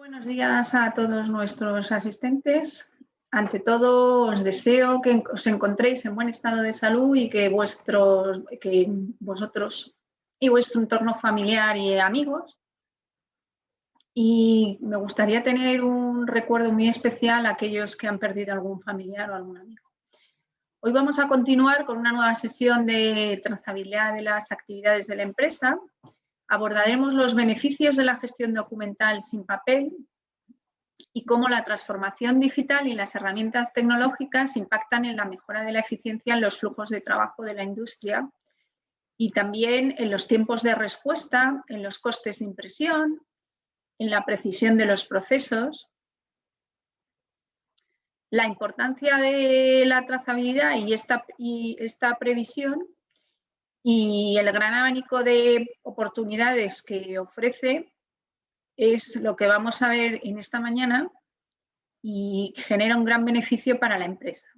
Buenos días a todos nuestros asistentes. Ante todo, os deseo que os encontréis en buen estado de salud y que vosotros y vuestro entorno familiar y amigos. Y me gustaría tener un recuerdo muy especial a aquellos que han perdido algún familiar o algún amigo. Hoy vamos a continuar con una nueva sesión de trazabilidad de las actividades de la empresa. Abordaremos los beneficios de la gestión documental sin papel y cómo la transformación digital y las herramientas tecnológicas impactan en la mejora de la eficiencia en los flujos de trabajo de la industria y también en los tiempos de respuesta, en los costes de impresión, en la precisión de los procesos. La importancia de la trazabilidad y esta previsión y el gran abanico de oportunidades que ofrece es lo que vamos a ver en esta mañana y genera un gran beneficio para la empresa.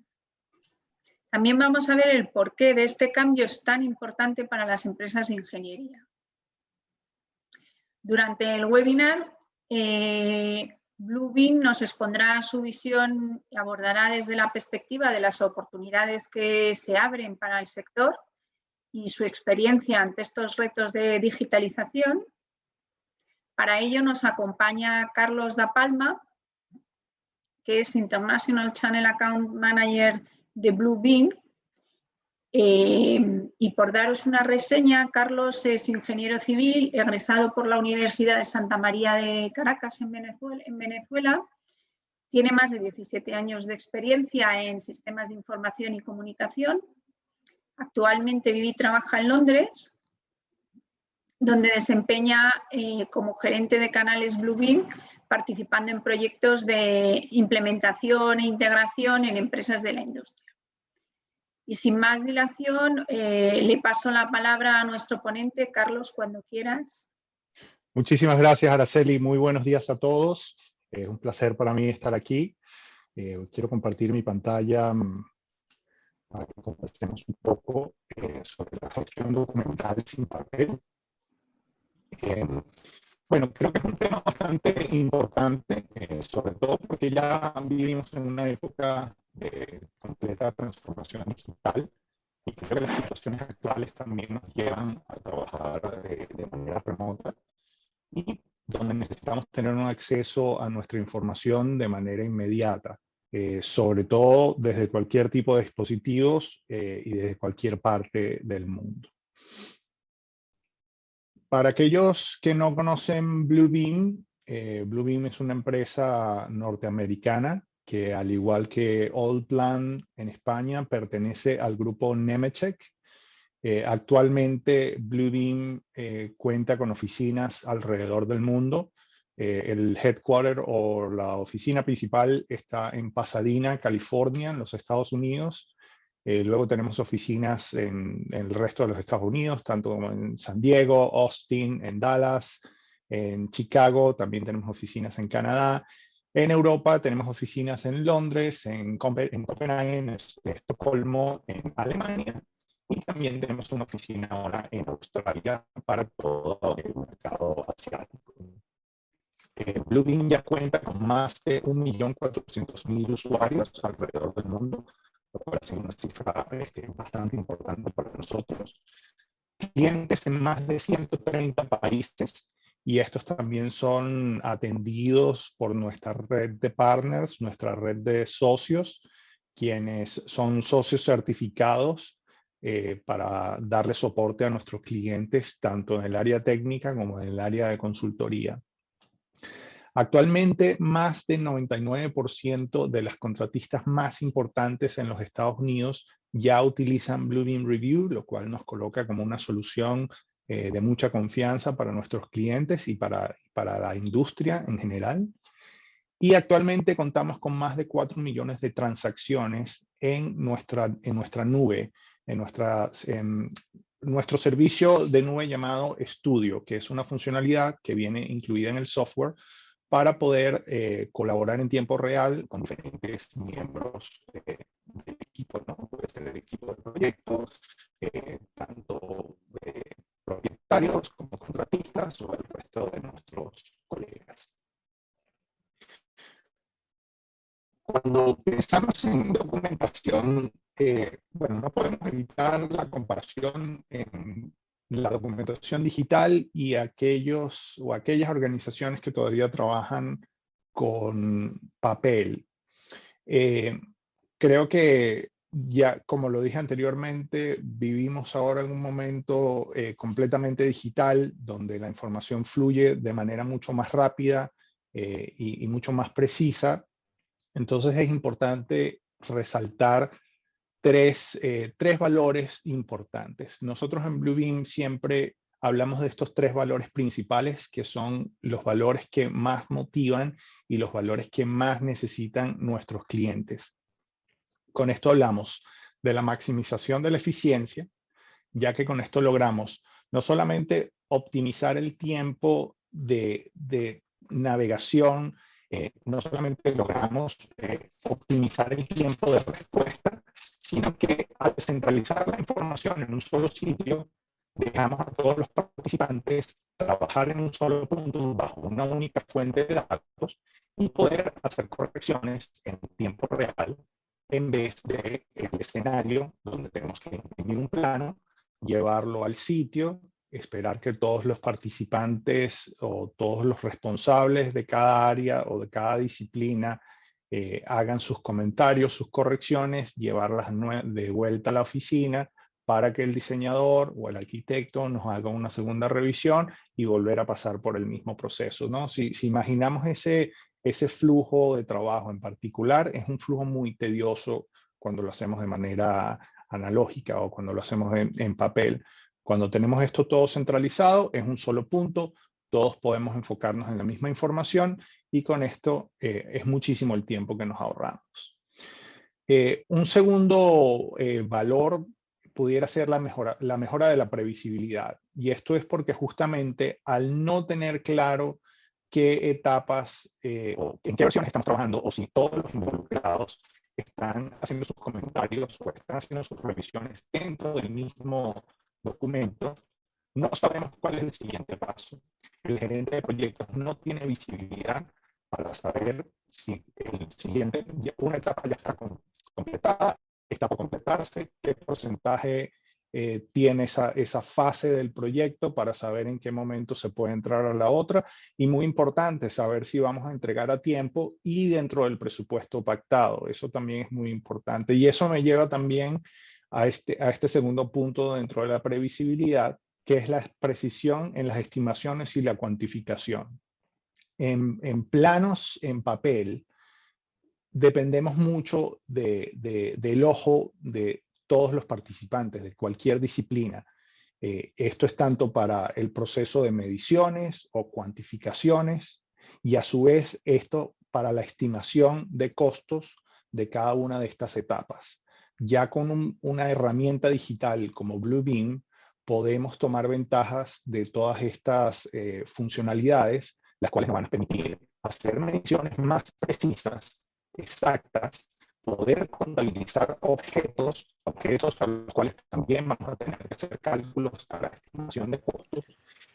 También vamos a ver el porqué de este cambio es tan importante para las empresas de ingeniería. Durante el webinar, Bluebeam nos expondrá su visión y abordará desde la perspectiva de las oportunidades que se abren para el sector y su experiencia ante estos retos de digitalización. Para ello nos acompaña Carlos da Palma, que es International Channel Account Manager de Bluebeam. Y por daros una reseña, Carlos es ingeniero civil, egresado por la Universidad de Santa María de Caracas en Venezuela. Tiene más de 17 años de experiencia en sistemas de información y comunicación. Actualmente vive y trabaja en Londres, donde desempeña como gerente de canales Bluebeam, participando en proyectos de implementación e integración en empresas de la industria. Y sin más dilación, le paso la palabra a nuestro ponente. Carlos, cuando quieras. Muchísimas gracias, Araceli. Muy buenos días a todos. Es un placer para mí estar aquí. Quiero compartir mi pantalla para que conversemos un poco sobre la gestión documental sin papel. Bueno, creo que es un tema bastante importante, sobre todo porque ya vivimos en una época de completa transformación digital y creo que las situaciones actuales también nos llevan a trabajar de manera remota y donde necesitamos tener un acceso a nuestra información de manera inmediata, sobre todo desde cualquier tipo de dispositivos y desde cualquier parte del mundo. Para aquellos que no conocen Bluebeam, Bluebeam es una empresa norteamericana que, al igual que Allplan en España, pertenece al grupo Nemetschek. Actualmente Bluebeam cuenta con oficinas alrededor del mundo. El headquarter o la oficina principal está en Pasadena, California, en los Estados Unidos. Luego tenemos oficinas en el resto de los Estados Unidos, tanto como en San Diego, Austin, en Dallas, en Chicago, también tenemos oficinas en Canadá. En Europa tenemos oficinas en Londres, en Copenhague, en Estocolmo, en Alemania. Y también tenemos una oficina ahora en Australia para todo el mercado asiático. Bluebeam ya cuenta con más de 1.400.000 usuarios alrededor del mundo, lo cual es una cifra bastante importante para nosotros. Clientes en más de 130 países, y estos también son atendidos por nuestra red de partners, nuestra red de socios, quienes son socios certificados para darle soporte a nuestros clientes, tanto en el área técnica como en el área de consultoría. Actualmente, más del 99% de las contratistas más importantes en los Estados Unidos ya utilizan Bluebeam Review, lo cual nos coloca como una solución de mucha confianza para nuestros clientes y para la industria en general. Y actualmente contamos con más de 4 millones de transacciones en nuestra nube, en nuestro servicio de nube llamado Studio, que es una funcionalidad que viene incluida en el software para poder colaborar en tiempo real con diferentes miembros del equipo, ¿no? Puede ser el equipo de proyectos, tanto propietarios como contratistas o el resto de nuestros colegas. Cuando pensamos en documentación, bueno, no podemos evitar la comparación en la documentación digital y aquellos o aquellas organizaciones que todavía trabajan con papel. Eh, Creo que ya, como lo dije anteriormente, vivimos ahora en un momento completamente digital, donde la información fluye de manera mucho más rápida y mucho más precisa. Entonces es importante resaltar tres valores importantes. Nosotros en Bluebeam siempre hablamos de estos tres valores principales, que son los valores que más motivan y los valores que más necesitan nuestros clientes. Con esto hablamos de la maximización de la eficiencia, ya que con esto logramos no solamente optimizar el tiempo de navegación, no solamente logramos optimizar el tiempo de respuesta, sino que al centralizar la información en un solo sitio, dejamos a todos los participantes trabajar en un solo punto bajo una única fuente de datos y poder hacer correcciones en tiempo real en vez del escenario donde tenemos que imprimir un plano, llevarlo al sitio, esperar que todos los participantes o todos los responsables de cada área o de cada disciplina hagan sus comentarios, sus correcciones, llevarlas de vuelta a la oficina para que el diseñador o el arquitecto nos haga una segunda revisión y volver a pasar por el mismo proceso, ¿no? Si imaginamos ese flujo de trabajo en particular, es un flujo muy tedioso cuando lo hacemos de manera analógica o cuando lo hacemos en papel. Cuando tenemos esto todo centralizado, es un solo punto, todos podemos enfocarnos en la misma información y con esto es muchísimo el tiempo que nos ahorramos. Un segundo valor pudiera ser la mejora de la previsibilidad. Y esto es porque justamente al no tener claro qué etapas o en qué versiones estamos trabajando o si todos los involucrados están haciendo sus comentarios o están haciendo sus revisiones dentro del mismo documento, no sabemos cuál es el siguiente paso. El gerente de proyectos no tiene visibilidad para saber si una etapa ya está completada, está por completarse, qué porcentaje tiene esa fase del proyecto para saber en qué momento se puede entrar a la otra. Y muy importante, saber si vamos a entregar a tiempo y dentro del presupuesto pactado. Eso también es muy importante. Y eso me lleva también a este segundo punto dentro de la previsibilidad, que es la precisión en las estimaciones y la cuantificación. En planos, en papel, dependemos mucho del ojo de todos los participantes de cualquier disciplina. Esto es tanto para el proceso de mediciones o cuantificaciones y a su vez esto para la estimación de costos de cada una de estas etapas. Ya con una herramienta digital como Bluebeam podemos tomar ventajas de todas estas funcionalidades, las cuales nos van a permitir hacer mediciones más precisas, exactas, poder contabilizar objetos a los cuales también vamos a tener que hacer cálculos para la estimación de costos,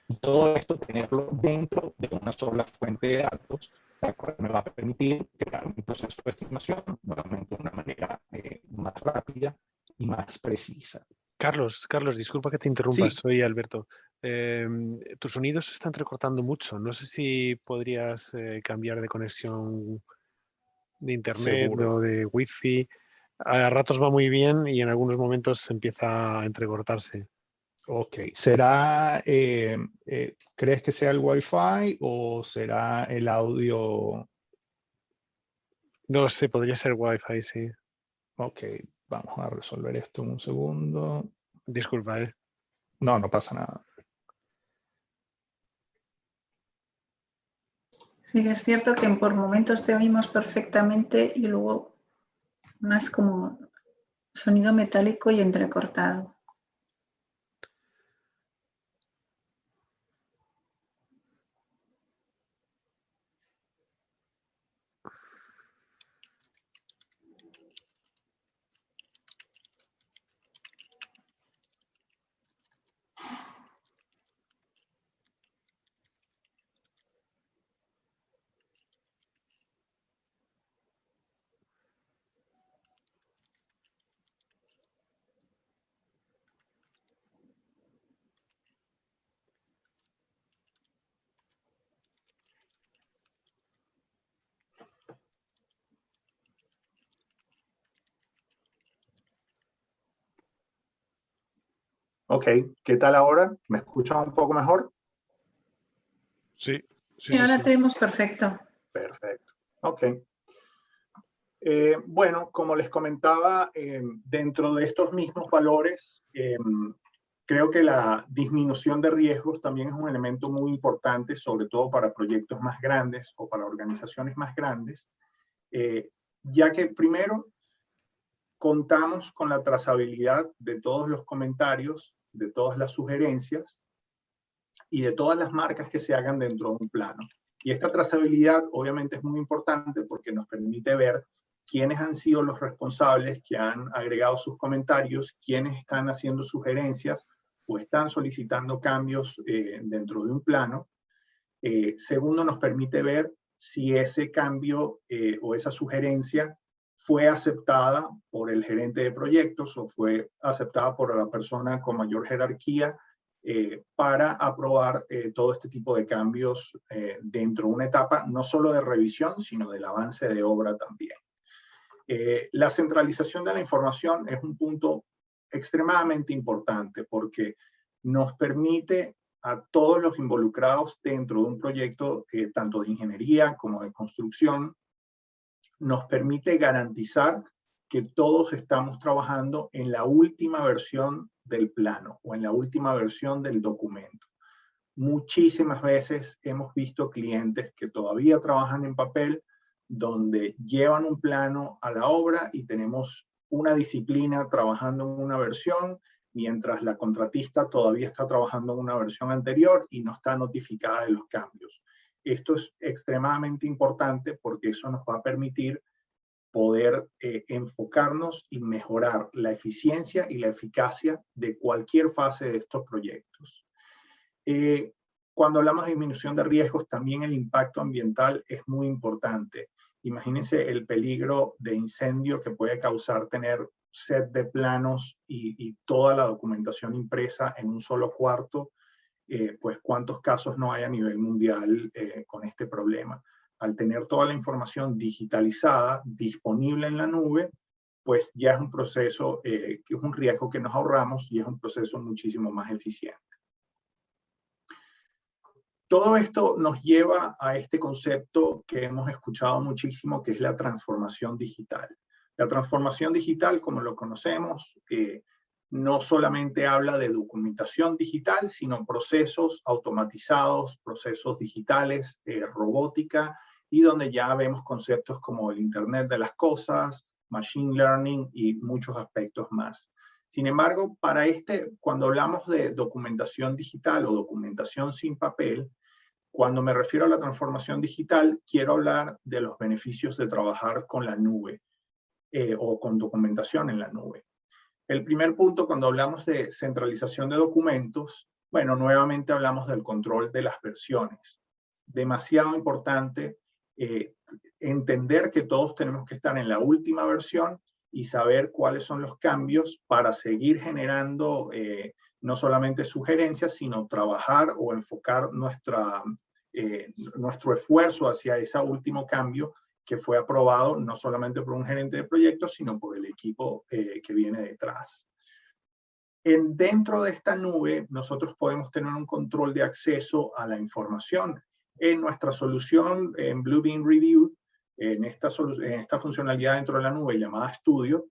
y todo esto tenerlo dentro de una sola fuente de datos, la cual me va a permitir crear un proceso de estimación nuevamente de una manera más rápida y más precisa. Carlos, disculpa que te interrumpa, Sí, soy Alberto. Tu sonido se está entrecortando mucho. No sé si podrías cambiar de conexión de internet seguro. o de wifi. A ratos va muy bien y en algunos momentos empieza a entrecortarse. Ok, ¿crees que sea el Wi-Fi o será el audio? No sé, podría ser wifi, sí. Ok, vamos a resolver esto en un segundo. Disculpa, ¿eh? No, no pasa nada. Sí, es cierto que por momentos te oímos perfectamente y luego más como sonido metálico y entrecortado. Ok, ¿qué tal ahora? ¿Me escuchan un poco mejor? Sí, Sí, ahora te oímos perfecto. Perfecto. Ok. Bueno, como les comentaba, dentro de estos mismos valores, creo que la disminución de riesgos también es un elemento muy importante, sobre todo para proyectos más grandes o para organizaciones más grandes, ya que primero contamos con la trazabilidad de todos los comentarios, de todas las sugerencias y de todas las marcas que se hagan dentro de un plano. Y esta trazabilidad obviamente es muy importante porque nos permite ver quiénes han sido los responsables que han agregado sus comentarios, quiénes están haciendo sugerencias o están solicitando cambios dentro de un plano. Segundo, nos permite ver si ese cambio o esa sugerencia fue aceptada por el gerente de proyectos o fue aceptada por la persona con mayor jerarquía para aprobar todo este tipo de cambios dentro de una etapa no solo de revisión, sino del avance de obra también. La centralización de la información es un punto extremadamente importante porque nos permite a todos los involucrados dentro de un proyecto, tanto de ingeniería como de construcción, nos permite garantizar que todos estamos trabajando en la última versión del plano o en la última versión del documento. Muchísimas veces hemos visto clientes que todavía trabajan en papel, donde llevan un plano a la obra y tenemos una disciplina trabajando en una versión, mientras la contratista todavía está trabajando en una versión anterior y no está notificada de los cambios. Esto es extremadamente importante porque eso nos va a permitir poder enfocarnos y mejorar la eficiencia y la eficacia de cualquier fase de estos proyectos. Cuando hablamos de disminución de riesgos, también el impacto ambiental es muy importante. Imagínense el peligro de incendio que puede causar tener set de planos y toda la documentación impresa en un solo cuarto, pues cuántos casos no hay a nivel mundial con este problema. Al tener toda la información digitalizada, disponible en la nube, pues ya es un proceso, que es un riesgo que nos ahorramos y es un proceso muchísimo más eficiente. Todo esto nos lleva a este concepto que hemos escuchado muchísimo, que es la transformación digital. La transformación digital, como lo conocemos, no solamente habla de documentación digital, sino procesos automatizados, procesos digitales, robótica, y donde ya vemos conceptos como el Internet de las cosas, Machine Learning y muchos aspectos más. Sin embargo, cuando hablamos de documentación digital o documentación sin papel, cuando me refiero a la transformación digital, quiero hablar de los beneficios de trabajar con la nube o con documentación en la nube. El primer punto, cuando hablamos de centralización de documentos, bueno, nuevamente hablamos del control de las versiones. Demasiado importante entender que todos tenemos que estar en la última versión y saber cuáles son los cambios para seguir generando no solamente sugerencias, sino trabajar o enfocar nuestro esfuerzo hacia ese último cambio que fue aprobado no solamente por un gerente de proyectos, sino por el equipo que viene detrás. Dentro de esta nube, nosotros podemos tener un control de acceso a la información. En nuestra solución, en Bluebeam Review, en esta funcionalidad dentro de la nube llamada Studio,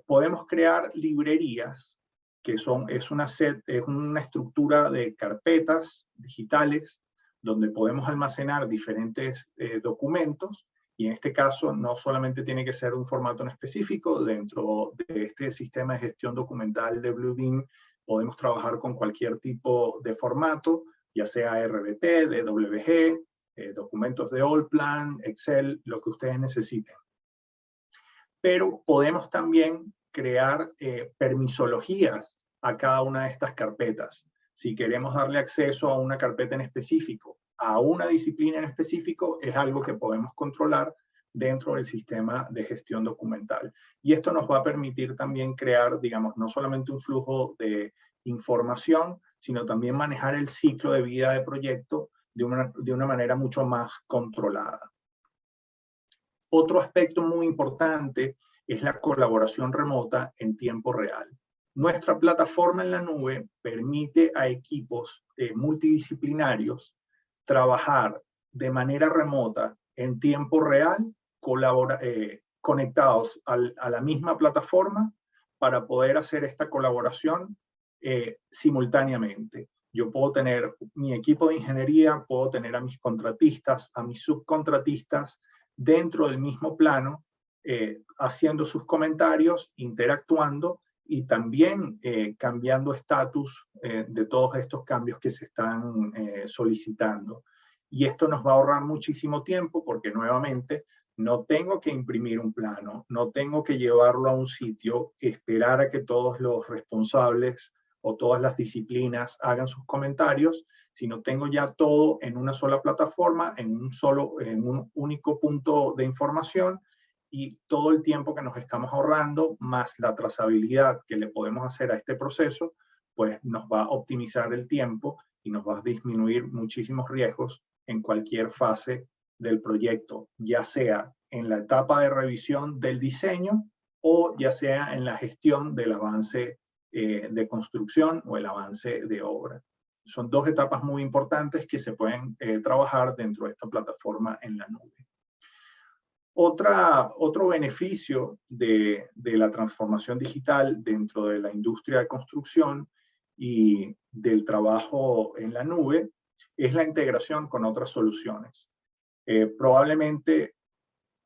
podemos crear librerías, que es una estructura de carpetas digitales, donde podemos almacenar diferentes documentos, y en este caso no solamente tiene que ser un formato en específico. Dentro de este sistema de gestión documental de Bluebeam podemos trabajar con cualquier tipo de formato, ya sea RBT, DWG, documentos de Allplan, Excel, lo que ustedes necesiten. Pero podemos también crear permisologías a cada una de estas carpetas. Si queremos darle acceso a una carpeta en específico, a una disciplina en específico, es algo que podemos controlar dentro del sistema de gestión documental. Y esto nos va a permitir también crear, digamos, no solamente un flujo de información, sino también manejar el ciclo de vida de proyecto de una manera mucho más controlada. Otro aspecto muy importante es la colaboración remota en tiempo real. Nuestra plataforma en la nube permite a equipos multidisciplinarios trabajar de manera remota en tiempo real, conectados a la misma plataforma para poder hacer esta colaboración simultáneamente. Yo puedo tener mi equipo de ingeniería, puedo tener a mis contratistas, a mis subcontratistas dentro del mismo plano, haciendo sus comentarios, interactuando y también cambiando estatus de todos estos cambios que se están solicitando. Y esto nos va a ahorrar muchísimo tiempo porque nuevamente no tengo que imprimir un plano, no tengo que llevarlo a un sitio, esperar a que todos los responsables o todas las disciplinas hagan sus comentarios, sino tengo ya todo en una sola plataforma, en un único punto de información, y todo el tiempo que nos estamos ahorrando, más la trazabilidad que le podemos hacer a este proceso, pues nos va a optimizar el tiempo y nos va a disminuir muchísimos riesgos en cualquier fase del proyecto, ya sea en la etapa de revisión del diseño o ya sea en la gestión del avance de construcción o el avance de obra. Son dos etapas muy importantes que se pueden trabajar dentro de esta plataforma en la nube. Otro beneficio de la transformación digital dentro de la industria de construcción y del trabajo en la nube es la integración con otras soluciones. Probablemente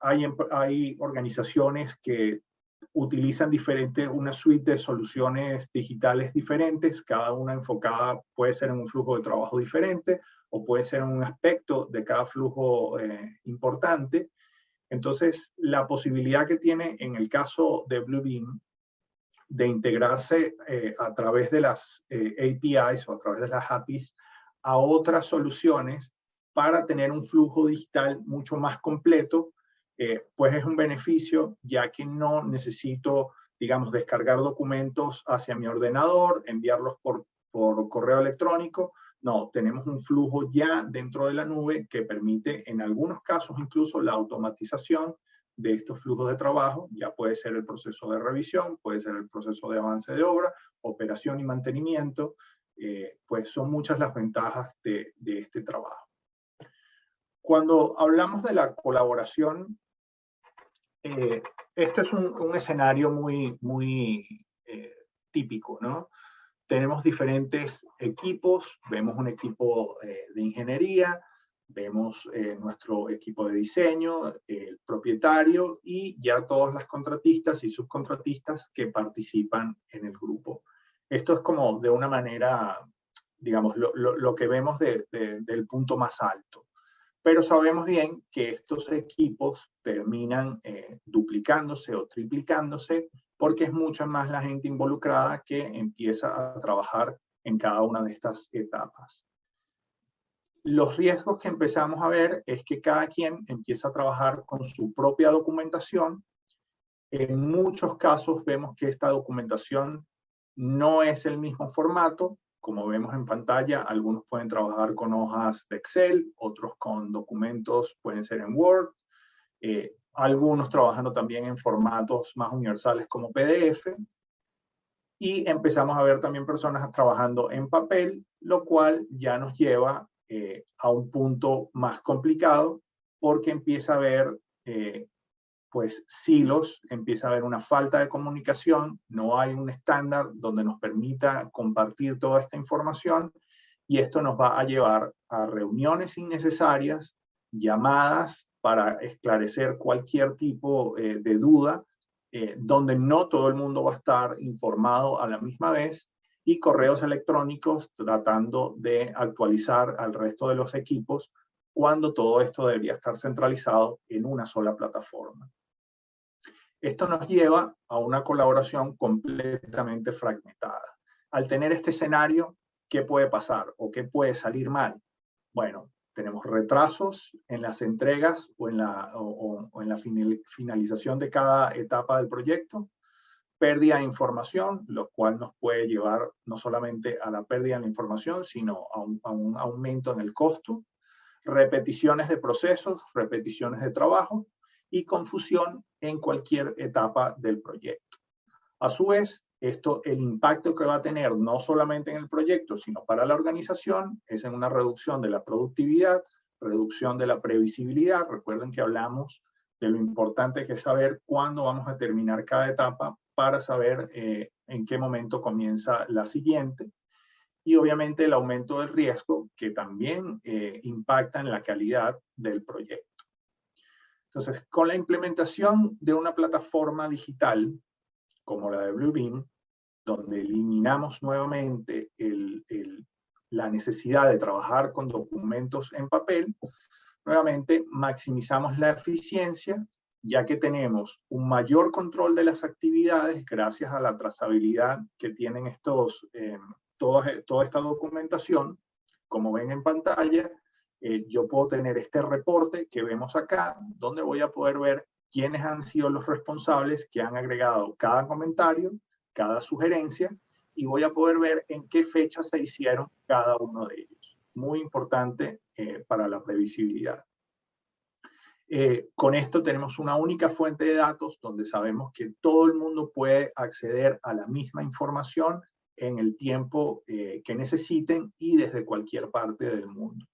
hay organizaciones que utilizan una suite de soluciones digitales diferentes, cada una enfocada, puede ser en un flujo de trabajo diferente o puede ser en un aspecto de cada flujo importante. Entonces, la posibilidad que tiene en el caso de Bluebeam de integrarse a través de las APIs o a través de las APIs a otras soluciones para tener un flujo digital mucho más completo, pues es un beneficio, ya que no necesito, digamos, descargar documentos hacia mi ordenador, enviarlos por correo electrónico. No, tenemos un flujo ya dentro de la nube que permite, en algunos casos, incluso la automatización de estos flujos de trabajo. Ya puede ser el proceso de revisión, puede ser el proceso de avance de obra, operación y mantenimiento. Pues son muchas las ventajas de este trabajo. Cuando hablamos de la colaboración, este es un escenario muy típico, ¿no? Tenemos diferentes equipos, vemos un equipo de ingeniería, vemos nuestro equipo de diseño, el propietario y ya todas las contratistas y subcontratistas que participan en el grupo. Esto es como de una manera, digamos, lo que vemos del punto más alto. Pero sabemos bien que estos equipos terminan duplicándose o triplicándose porque es mucha más la gente involucrada que empieza a trabajar en cada una de estas etapas. Los riesgos que empezamos a ver es que cada quien empieza a trabajar con su propia documentación. En muchos casos vemos que esta documentación no es el mismo formato. Como vemos en pantalla, algunos pueden trabajar con hojas de Excel, otros con documentos, pueden ser en Word, algunos trabajando también en formatos más universales como PDF, y empezamos a ver también personas trabajando en papel, lo cual ya nos lleva a un punto más complicado, porque empieza a haber pues silos, empieza a haber una falta de comunicación, no hay un estándar donde nos permita compartir toda esta información, y esto nos va a llevar a reuniones innecesarias, llamadas para esclarecer cualquier tipo de duda, donde no todo el mundo va a estar informado a la misma vez, y correos electrónicos tratando de actualizar al resto de los equipos cuando todo esto debería estar centralizado en una sola plataforma. Esto nos lleva a una colaboración completamente fragmentada. Al tener este escenario, ¿qué puede pasar o qué puede salir mal? Bueno, tenemos retrasos en las entregas o en la finalización de cada etapa del proyecto, pérdida de información, lo cual nos puede llevar no solamente a la pérdida de la información, sino a un aumento en el costo, repeticiones de procesos, repeticiones de trabajo, y confusión en cualquier etapa del proyecto. A su vez, el impacto que va a tener no solamente en el proyecto, sino para la organización, es en una reducción de la productividad, reducción de la previsibilidad. Recuerden que hablamos de lo importante que es saber cuándo vamos a terminar cada etapa para saber en qué momento comienza la siguiente. Y obviamente el aumento del riesgo, que también impacta en la calidad del proyecto. Entonces, con la implementación de una plataforma digital, como la de Bluebeam, donde eliminamos nuevamente la necesidad de trabajar con documentos en papel, nuevamente maximizamos la eficiencia, ya que tenemos un mayor control de las actividades gracias a la trazabilidad que tienen toda esta documentación. Como ven en pantalla, yo puedo tener este reporte que vemos acá, donde voy a poder ver quiénes han sido los responsables que han agregado cada comentario, cada sugerencia, y voy a poder ver en qué fecha se hicieron cada uno de ellos. Muy importante para la previsibilidad. Con esto tenemos una única fuente de datos donde sabemos que todo el mundo puede acceder a la misma información en el tiempo que necesiten y desde cualquier parte del mundo.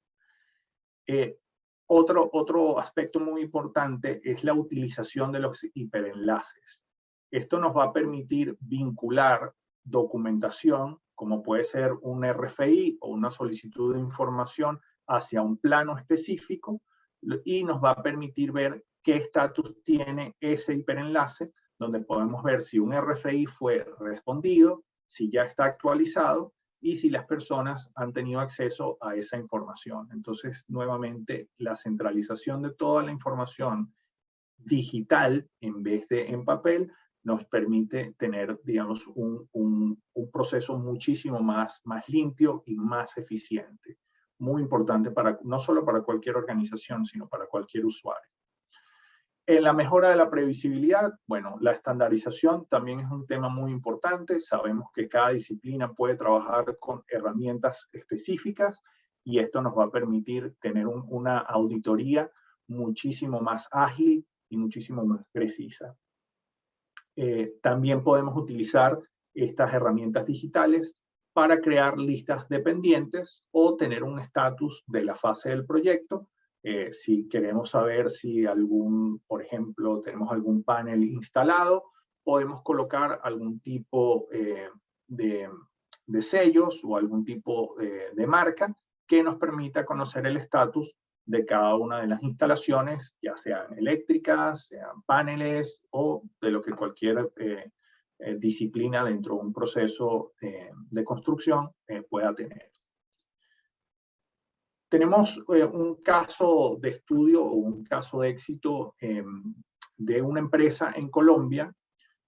Otro aspecto muy importante es la utilización de los hiperenlaces. Esto nos va a permitir vincular documentación, como puede ser un RFI o una solicitud de información, hacia un plano específico, y nos va a permitir ver qué estatus tiene ese hiperenlace, donde podemos ver si un RFI fue respondido, si ya está actualizado y si las personas han tenido acceso a esa información. Entonces, nuevamente, la centralización de toda la información digital en vez de en papel nos permite tener, digamos, un proceso muchísimo más limpio y más eficiente. Muy importante no solo para cualquier organización, sino para cualquier usuario. En la mejora de la previsibilidad, bueno, la estandarización también es un tema muy importante. Sabemos que cada disciplina puede trabajar con herramientas específicas y esto nos va a permitir tener una auditoría muchísimo más ágil y muchísimo más precisa. También podemos utilizar estas herramientas digitales para crear listas dependientes o tener un estatus de la fase del proyecto. Si queremos saber si por ejemplo, tenemos algún panel instalado, podemos colocar algún tipo de sellos o algún tipo de marca que nos permita conocer el estatus de cada una de las instalaciones, ya sean eléctricas, sean paneles o de lo que cualquier disciplina dentro de un proceso de construcción pueda tener. Tenemos un caso de estudio o un caso de éxito de una empresa en Colombia,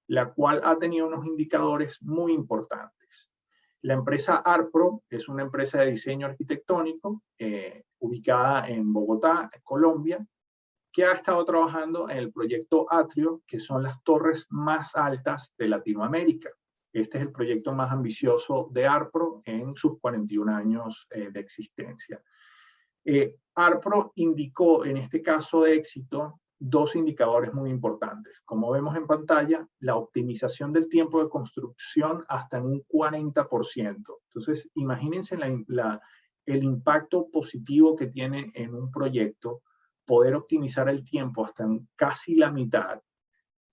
la cual ha tenido unos indicadores muy importantes. La empresa ARPRO es una empresa de diseño arquitectónico ubicada en Bogotá, Colombia, que ha estado trabajando en el proyecto Atrio, que son las torres más altas de Latinoamérica. Este es el proyecto más ambicioso de ARPRO en sus 41 años de existencia. ARPRO indicó en este caso de éxito dos indicadores muy importantes. Como vemos en pantalla, la optimización del tiempo de construcción hasta en un 40%. Entonces, imagínense el impacto positivo que tiene en un proyecto poder optimizar el tiempo hasta en casi la mitad,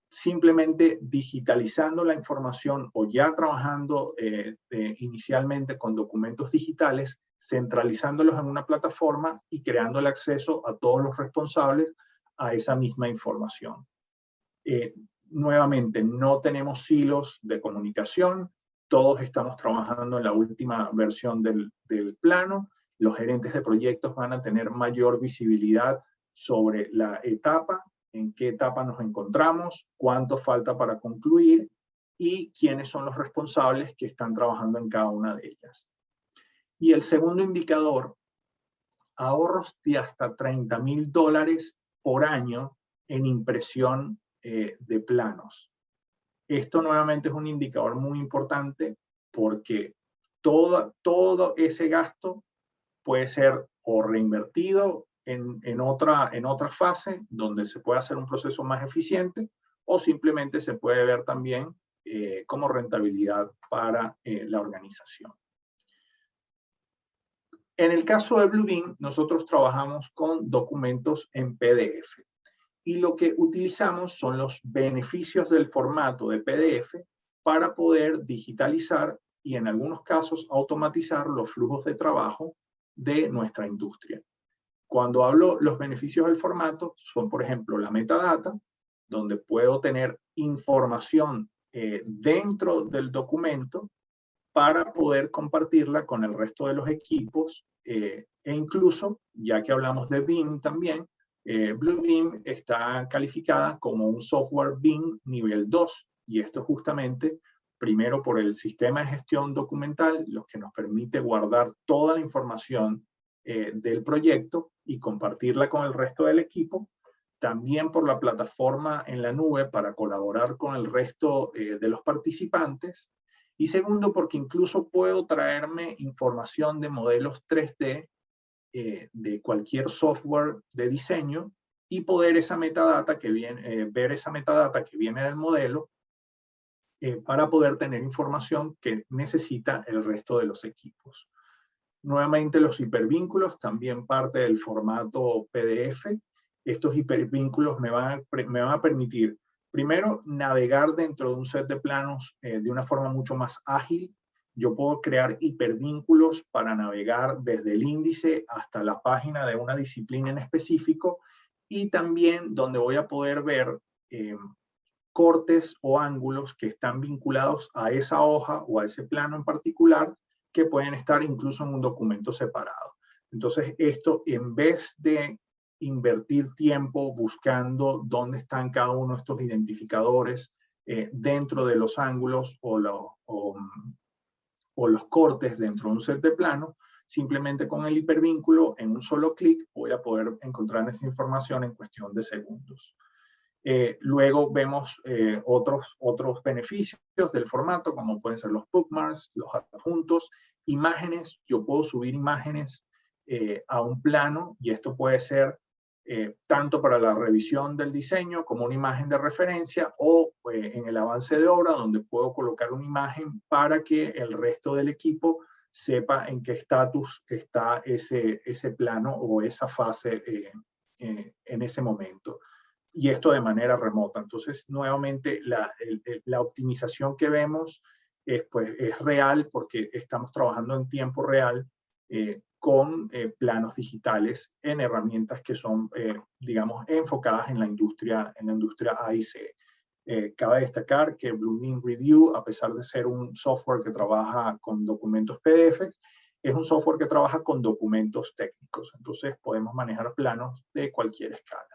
simplemente digitalizando la información o ya trabajando inicialmente con documentos digitales, centralizándolos en una plataforma y creando el acceso a todos los responsables a esa misma información. Nuevamente, no tenemos silos de comunicación, todos estamos trabajando en la última versión del plano, los gerentes de proyectos van a tener mayor visibilidad sobre la etapa, en qué etapa nos encontramos, cuánto falta para concluir y quiénes son los responsables que están trabajando en cada una de ellas. Y el segundo indicador, ahorros de hasta $30,000 por año en impresión de planos. Esto nuevamente es un indicador muy importante porque todo ese gasto puede ser o reinvertido en otra fase donde se puede hacer un proceso más eficiente o simplemente se puede ver también como rentabilidad para la organización. En el caso de Bluebeam, nosotros trabajamos con documentos en PDF. Y lo que utilizamos son los beneficios del formato de PDF para poder digitalizar y en algunos casos automatizar los flujos de trabajo de nuestra industria. Cuando hablo los beneficios del formato, son por ejemplo la metadata, donde puedo tener información dentro del documento para poder compartirla con el resto de los equipos e incluso, ya que hablamos de BIM también, Bluebeam está calificada como un software BIM nivel 2 y esto justamente, primero por el sistema de gestión documental, lo que nos permite guardar toda la información del proyecto y compartirla con el resto del equipo, también por la plataforma en la nube para colaborar con el resto de los participantes, y segundo porque incluso puedo traerme información de modelos 3D de cualquier software de diseño y poder ver esa metadata que viene del modelo para poder tener información que necesita el resto de los equipos. Nuevamente los hipervínculos, también parte del formato PDF. Estos hipervínculos me van a permitir, primero, navegar dentro de un set de planos de una forma mucho más ágil. Yo puedo crear hipervínculos para navegar desde el índice hasta la página de una disciplina en específico y también donde voy a poder ver cortes o ángulos que están vinculados a esa hoja o a ese plano en particular que pueden estar incluso en un documento separado. Entonces esto, en vez de invertir tiempo buscando dónde están cada uno de estos identificadores dentro de los ángulos o los cortes dentro de un set de planos, simplemente con el hipervínculo en un solo clic voy a poder encontrar esa información en cuestión de segundos. Luego vemos otros beneficios del formato, como pueden ser los bookmarks, los adjuntos, imágenes. Yo puedo subir imágenes a un plano y esto puede ser tanto para la revisión del diseño como una imagen de referencia o en el avance de obra donde puedo colocar una imagen para que el resto del equipo sepa en qué estatus está ese plano o esa fase en ese momento. Y esto de manera remota. Entonces, nuevamente, la optimización que vemos es real porque estamos trabajando en tiempo real con planos digitales en herramientas que son, digamos, enfocadas en la industria AIC. Cabe destacar que Bluebeam Review, a pesar de ser un software que trabaja con documentos PDF, es un software que trabaja con documentos técnicos. Entonces, podemos manejar planos de cualquier escala.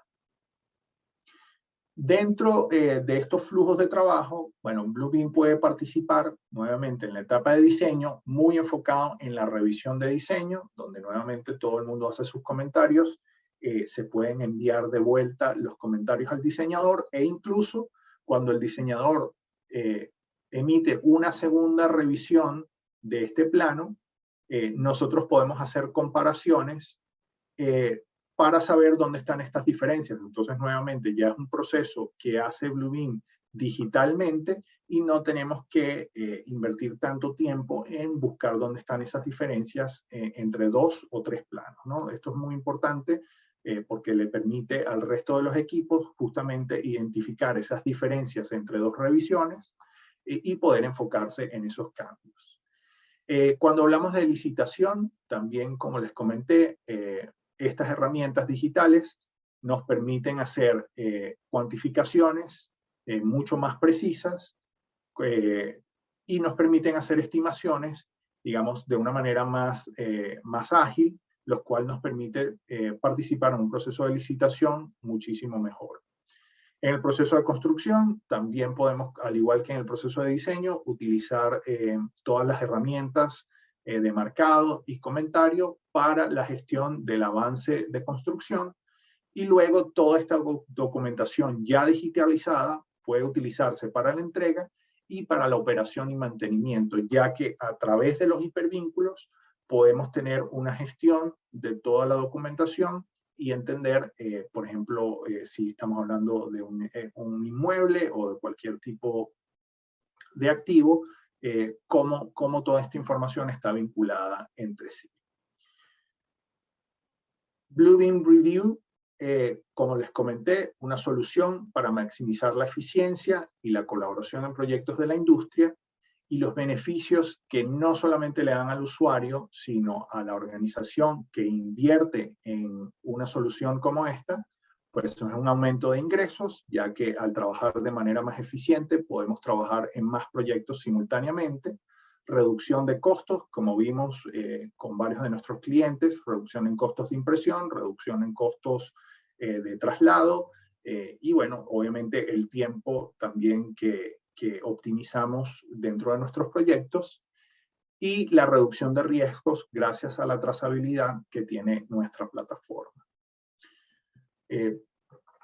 Dentro de estos flujos de trabajo, bueno, Bluebeam puede participar nuevamente en la etapa de diseño, muy enfocado en la revisión de diseño, donde nuevamente todo el mundo hace sus comentarios, se pueden enviar de vuelta los comentarios al diseñador e incluso cuando el diseñador emite una segunda revisión de este plano, nosotros podemos hacer comparaciones para saber dónde están estas diferencias. Entonces, nuevamente, ya es un proceso que hace Bluebeam digitalmente y no tenemos que invertir tanto tiempo en buscar dónde están esas diferencias entre 2 o 3 planos, ¿no? Esto es muy importante porque le permite al resto de los equipos justamente identificar esas diferencias entre 2 revisiones y poder enfocarse en esos cambios. Cuando hablamos de licitación, también, como les comenté, estas herramientas digitales nos permiten hacer cuantificaciones mucho más precisas y nos permiten hacer estimaciones, digamos, de una manera más ágil, lo cual nos permite participar en un proceso de licitación muchísimo mejor. En el proceso de construcción también podemos, al igual que en el proceso de diseño, utilizar todas las herramientas de marcado y comentario para la gestión del avance de construcción y luego toda esta documentación ya digitalizada puede utilizarse para la entrega y para la operación y mantenimiento, ya que a través de los hipervínculos podemos tener una gestión de toda la documentación y entender, por ejemplo, si estamos hablando de un inmueble o de cualquier tipo de activo, cómo toda esta información está vinculada entre sí. Bluebeam Review, como les comenté, una solución para maximizar la eficiencia y la colaboración en proyectos de la industria y los beneficios que no solamente le dan al usuario, sino a la organización que invierte en una solución como esta, pues es un aumento de ingresos, ya que al trabajar de manera más eficiente podemos trabajar en más proyectos simultáneamente, reducción de costos, como vimos con varios de nuestros clientes, reducción en costos de impresión, reducción en costos de traslado, y bueno, obviamente el tiempo también que optimizamos dentro de nuestros proyectos, y la reducción de riesgos gracias a la trazabilidad que tiene nuestra plataforma.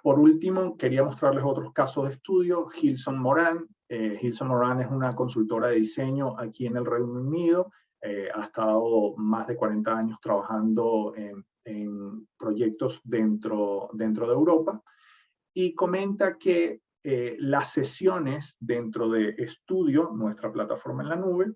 Por último, quería mostrarles otros casos de estudio. Hilson Moran. Hilson Moran es una consultora de diseño aquí en el Reino Unido. Ha estado más de 40 años trabajando en proyectos dentro de Europa. Y comenta que las sesiones dentro de Estudio, nuestra plataforma en la nube,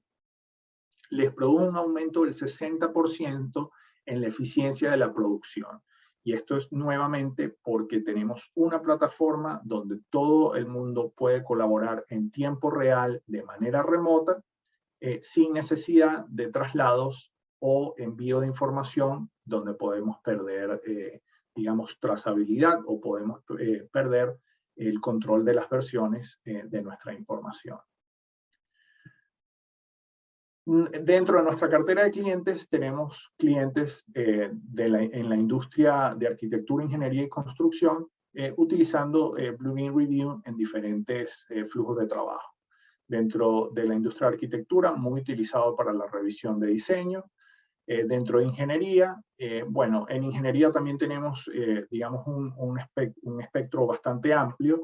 les produjo un aumento del 60% en la eficiencia de la producción. Y esto es nuevamente porque tenemos una plataforma donde todo el mundo puede colaborar en tiempo real de manera remota, sin necesidad de traslados o envío de información, donde podemos perder, digamos, trazabilidad o podemos perder el control de las versiones de nuestra información. Dentro de nuestra cartera de clientes tenemos clientes en la industria de arquitectura, ingeniería y construcción utilizando Bluebeam Review en diferentes flujos de trabajo. Dentro de la industria de arquitectura, muy utilizado para la revisión de diseño. Dentro de ingeniería, bueno, en ingeniería también tenemos, digamos, un espectro bastante amplio,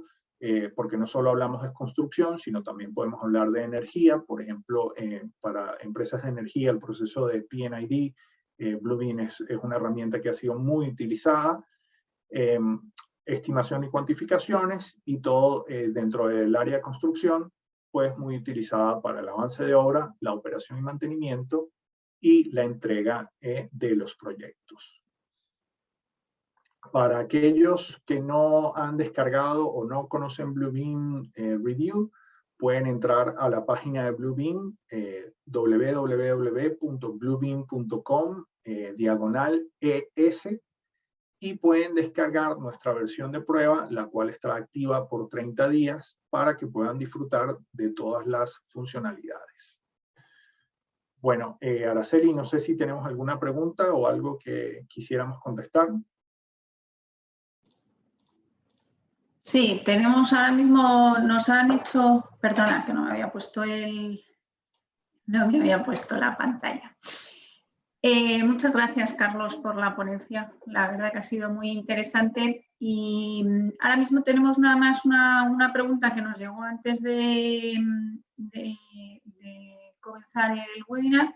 porque no solo hablamos de construcción, sino también podemos hablar de energía. Por ejemplo, para empresas de energía, el proceso de P&ID, Bluebeam es una herramienta que ha sido muy utilizada. Estimación y cuantificaciones, y todo dentro del área de construcción, pues muy utilizada para el avance de obra, la operación y mantenimiento, y la entrega de los proyectos. Para aquellos que no han descargado o no conocen Bluebeam Review, pueden entrar a la página de Bluebeam, www.bluebeam.com/ES, y pueden descargar nuestra versión de prueba, la cual estará activa por 30 días para que puedan disfrutar de todas las funcionalidades. Bueno, Araceli, no sé si tenemos alguna pregunta o algo que quisiéramos contestar. Sí, tenemos ahora mismo, nos han hecho, perdona que no me había puesto la pantalla. Muchas gracias, Carlos, por la ponencia. La verdad que ha sido muy interesante. Y ahora mismo tenemos nada más una pregunta que nos llegó antes de comenzar el webinar.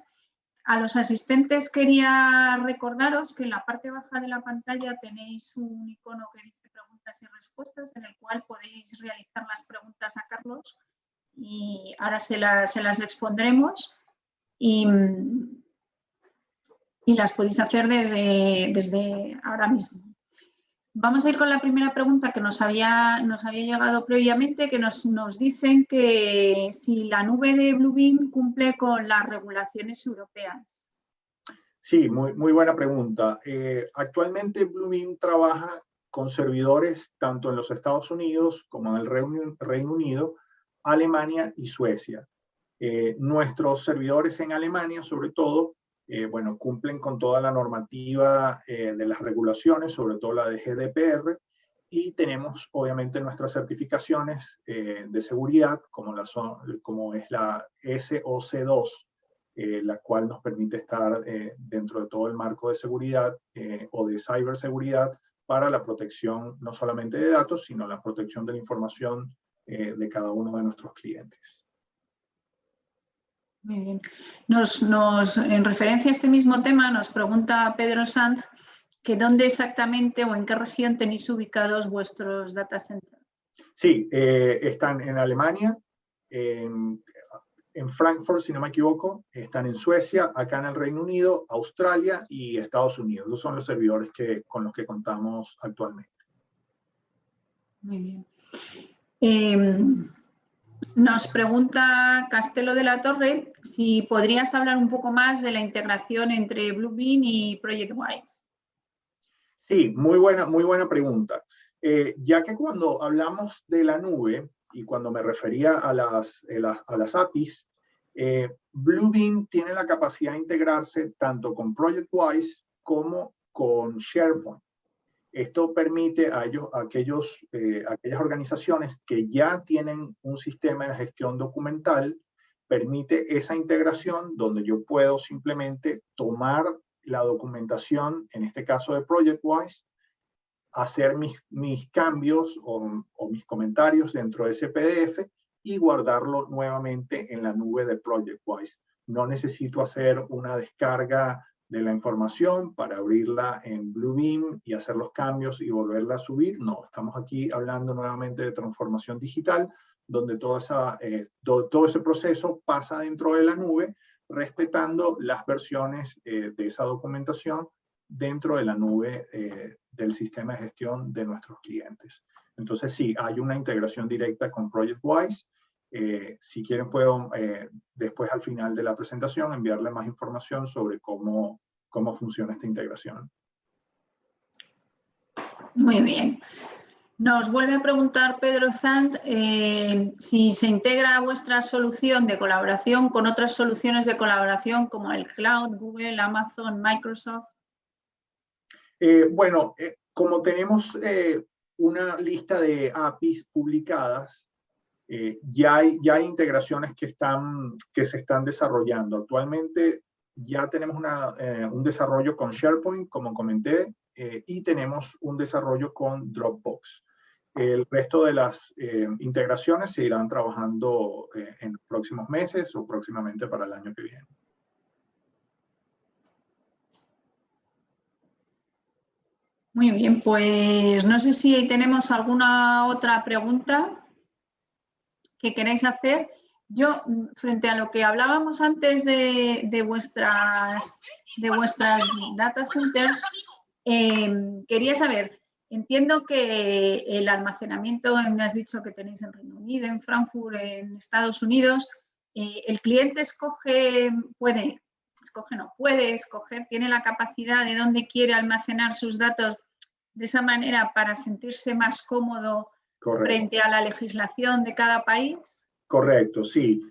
A los asistentes quería recordaros que en la parte baja de la pantalla tenéis un icono que dice preguntas y respuestas, en el cual podéis realizar las preguntas a Carlos, y ahora se las expondremos y las podéis hacer desde ahora mismo. Vamos a ir con la primera pregunta que nos había llegado previamente, que nos dicen que si la nube de Bluebeam cumple con las regulaciones europeas. Sí, muy buena pregunta. Actualmente Bluebeam trabaja con servidores tanto en los Estados Unidos como en el Reino Unido, Alemania y Suecia. Nuestros servidores en Alemania, sobre todo, bueno, cumplen con toda la normativa de las regulaciones, sobre todo la de GDPR, y tenemos obviamente nuestras certificaciones de seguridad, como es la SOC2, la cual nos permite estar dentro de todo el marco de seguridad o de ciberseguridad para la protección no solamente de datos, sino la protección de la información de cada uno de nuestros clientes. Muy bien. En referencia a este mismo tema, nos pregunta Pedro Sanz que dónde exactamente o en qué región tenéis ubicados vuestros data centers. Sí, están en Alemania, en Frankfurt, si no me equivoco, están en Suecia, acá en el Reino Unido, Australia y Estados Unidos. Esos son los servidores con los que contamos actualmente. Muy bien. Nos pregunta Castelo de la Torre si podrías hablar un poco más de la integración entre Bluebeam y ProjectWise. Sí, muy buena pregunta. Ya que cuando hablamos de la nube y cuando me refería a las APIs, Bluebeam tiene la capacidad de integrarse tanto con ProjectWise como con SharePoint. Esto permite a aquellas organizaciones que ya tienen un sistema de gestión documental, permite esa integración donde yo puedo simplemente tomar la documentación, en este caso de ProjectWise, hacer mis cambios o mis comentarios dentro de ese PDF y guardarlo nuevamente en la nube de ProjectWise. No necesito hacer una descarga de la información para abrirla en Bluebeam y hacer los cambios y volverla a subir. No, estamos aquí hablando nuevamente de transformación digital, donde todo ese proceso pasa dentro de la nube, respetando las versiones de esa documentación dentro de la nube del sistema de gestión de nuestros clientes. Entonces sí, hay una integración directa con ProjectWise. Si quieren puedo después al final de la presentación enviarle más información sobre cómo funciona esta integración. Muy bien. Nos vuelve a preguntar Pedro Sanz si se integra vuestra solución de colaboración con otras soluciones de colaboración como el Cloud, Google, Amazon, Microsoft. Bueno, como tenemos una lista de APIs publicadas, ya hay integraciones que se están desarrollando. Actualmente ya tenemos un desarrollo con SharePoint, como comenté, y tenemos un desarrollo con Dropbox. El resto de las integraciones se irán trabajando en los próximos meses o próximamente para el año que viene. Muy bien, pues no sé si tenemos alguna otra pregunta que queráis hacer. Yo, frente a lo que hablábamos antes de vuestras data centers, quería saber, entiendo que el almacenamiento, me has dicho que tenéis en Reino Unido, en Frankfurt, en Estados Unidos, el cliente puede escoger, tiene la capacidad de dónde quiere almacenar sus datos de esa manera para sentirse más cómodo. Correcto. Frente a la legislación de cada país. Correcto, sí.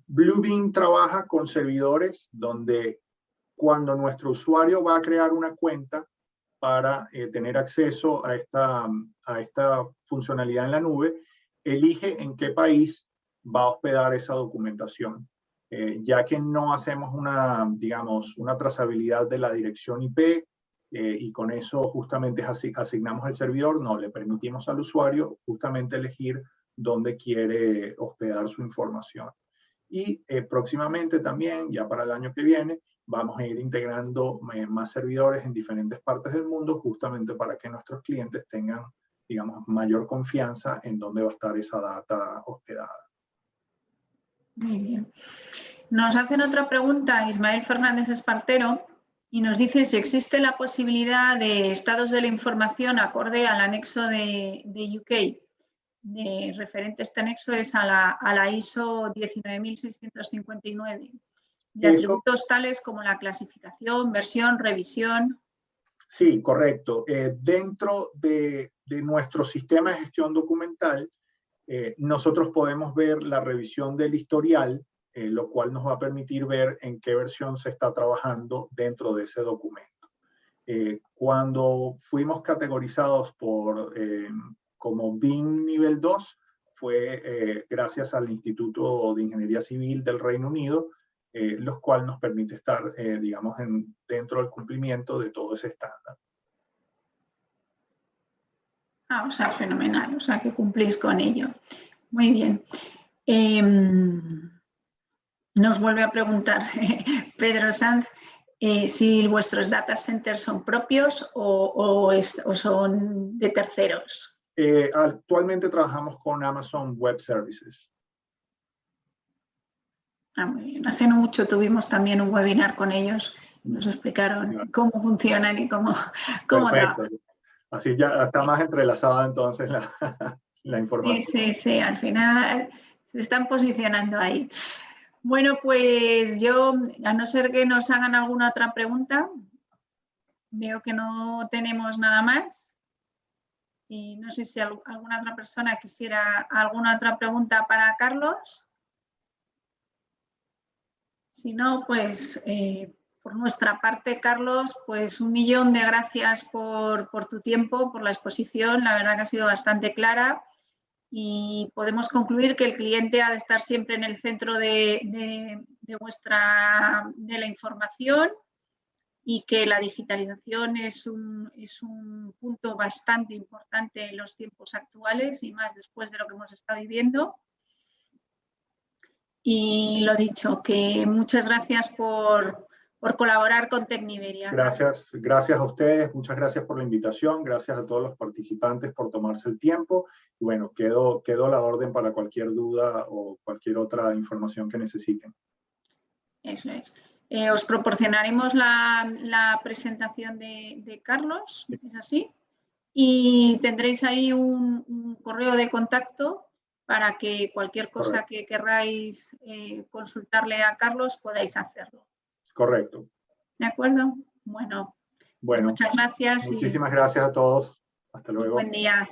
Bluebeam trabaja con servidores donde cuando nuestro usuario va a crear una cuenta para tener acceso a esta funcionalidad en la nube, elige en qué país va a hospedar esa documentación. Ya que no hacemos una trazabilidad de la dirección IP, y con eso justamente asignamos el servidor, no, le permitimos al usuario justamente elegir dónde quiere hospedar su información. Y próximamente también, ya para el año que viene, vamos a ir integrando más servidores en diferentes partes del mundo, justamente para que nuestros clientes tengan, mayor confianza en dónde va a estar esa data hospedada. Muy bien. Nos hacen otra pregunta Ismael Fernández Espartero y nos dice si existe la posibilidad de estados de la información acorde al anexo de UK. Referente a este anexo es a la ISO 19659, de atributos tales como la clasificación, versión, revisión. Sí, correcto. Dentro de nuestro sistema de gestión documental, nosotros podemos ver la revisión del historial, lo cual nos va a permitir ver en qué versión se está trabajando dentro de ese documento. Cuando fuimos categorizados como BIM nivel 2, fue gracias al Instituto de Ingeniería Civil del Reino Unido, lo cual nos permite estar, dentro del cumplimiento de todo ese estándar. O sea, fenomenal, o sea que cumplís con ello. Muy bien. Nos vuelve a preguntar Pedro Sanz si vuestros data centers son propios o son de terceros. Actualmente trabajamos con Amazon Web Services. Muy bien. Hace no mucho tuvimos también un webinar con ellos. Nos explicaron cómo funcionan y cómo Perfecto. Así ya está más entrelazada entonces la información. Sí, al final se están posicionando ahí. Bueno, pues yo, a no ser que nos hagan alguna otra pregunta, veo que no tenemos nada más. Y no sé si alguna otra persona quisiera alguna otra pregunta para Carlos. Si no, pues por nuestra parte, Carlos, pues 1.000.000 de gracias por tu tiempo, por la exposición. La verdad que ha sido bastante clara y podemos concluir que el cliente ha de estar siempre en el centro de la información y que la digitalización es un punto bastante importante en los tiempos actuales y más después de lo que hemos estado viviendo. Y lo dicho, que muchas gracias por colaborar con Tecniberia. Gracias a ustedes, muchas gracias por la invitación, gracias a todos los participantes por tomarse el tiempo. Y bueno, quedo a la orden para cualquier duda o cualquier otra información que necesiten. Eso es. Os proporcionaremos la presentación de Carlos, ¿es así? Y tendréis ahí un correo de contacto para que cualquier cosa que querráis consultarle a Carlos podáis hacerlo. Correcto. ¿De acuerdo? Bueno, pues muchas gracias. Muchísimas gracias a todos. Hasta luego. Buen día.